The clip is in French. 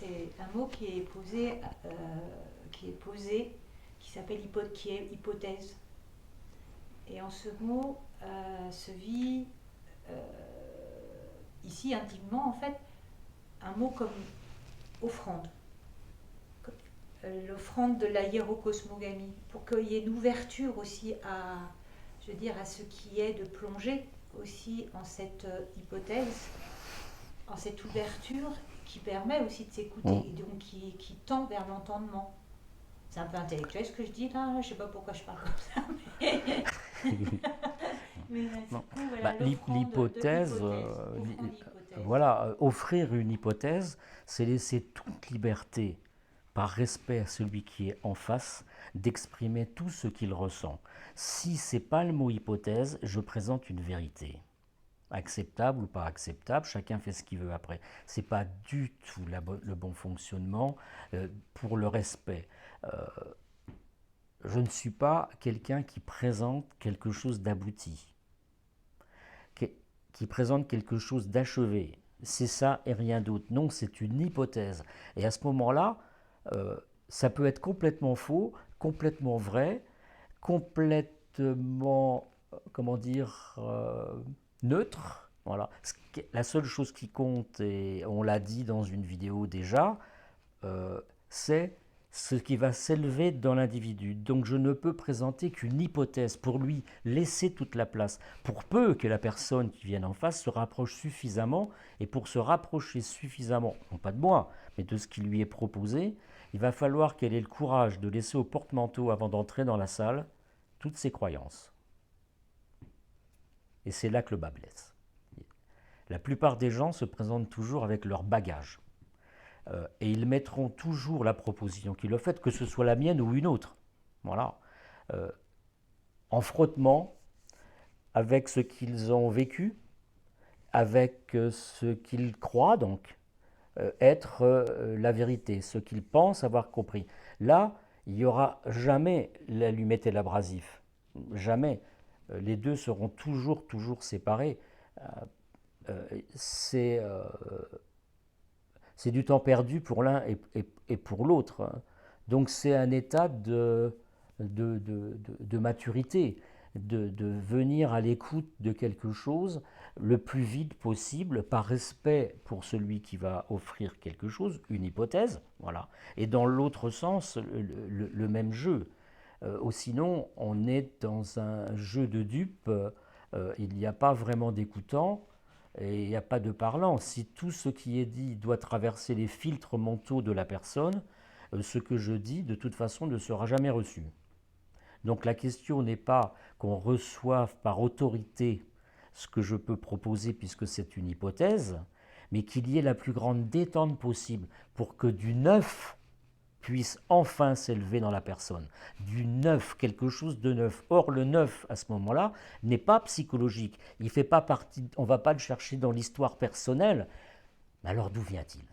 c'est un mot qui est posé, qui s'appelle qui est hypothèse. Et en ce mot se vit ici intimement en fait un mot comme offrande. L'offrande de la hiérocosmogamie, pour qu'il y ait une ouverture aussi à, je veux dire, à ce qui est de plonger aussi en cette hypothèse, en cette ouverture qui permet aussi de s'écouter, et donc qui tend vers l'entendement. C'est un peu intellectuel ce que je dis là, je ne sais pas pourquoi je parle comme ça, mais du coup, voilà, L'hypothèse, voilà, offrir une hypothèse, c'est laisser toute liberté, par respect à celui qui est en face, d'exprimer tout ce qu'il ressent. Si c'est pas le mot hypothèse, je présente une vérité. Acceptable ou pas acceptable, chacun fait ce qu'il veut après. C'est pas du tout le bon fonctionnement pour le respect. Je ne suis pas quelqu'un qui présente quelque chose d'abouti, qui présente quelque chose d'achevé. C'est ça et rien d'autre. Non, c'est une hypothèse. Et à ce moment-là, ça peut être complètement faux, complètement vrai, complètement, comment dire, neutre. Voilà. La seule chose qui compte, et on l'a dit dans une vidéo déjà, c'est ce qui va s'élever dans l'individu. Donc je ne peux présenter qu'une hypothèse, pour lui laisser toute la place, pour peu que la personne qui vienne en face se rapproche suffisamment, et pour se rapprocher suffisamment, non pas de moi, mais de ce qui lui est proposé, il va falloir qu'elle ait le courage de laisser au porte-manteau, avant d'entrer dans la salle, toutes ses croyances. Et c'est là que le bas blesse. La plupart des gens se présentent toujours avec leur bagage. Et ils mettront toujours la proposition qu'ils ont faite, que ce soit la mienne ou une autre. Voilà. En frottement avec ce qu'ils ont vécu, avec ce qu'ils croient donc être la vérité, ce qu'ils pensent avoir compris. Là, il n'y aura jamais l'allumette et l'abrasif. Jamais. Les deux seront toujours séparés. C'est du temps perdu pour l'un et pour l'autre. Donc c'est un état de maturité, de venir à l'écoute de quelque chose le plus vite possible, par respect pour celui qui va offrir quelque chose, une hypothèse, voilà. Et dans l'autre sens, le même jeu. Sinon, on est dans un jeu de dupes, il n'y a pas vraiment d'écoutant, et il n'y a pas de parlant. Si tout ce qui est dit doit traverser les filtres mentaux de la personne, ce que je dis, de toute façon, ne sera jamais reçu. Donc la question n'est pas qu'on reçoive par autorité ce que je peux proposer, puisque c'est une hypothèse, mais qu'il y ait la plus grande détente possible pour que du neuf puisse enfin s'élever dans la personne. Du neuf, quelque chose de neuf. Or, le neuf, à ce moment-là, n'est pas psychologique. Il fait pas partie, on ne va pas le chercher dans l'histoire personnelle. Mais alors, d'où vient-il ?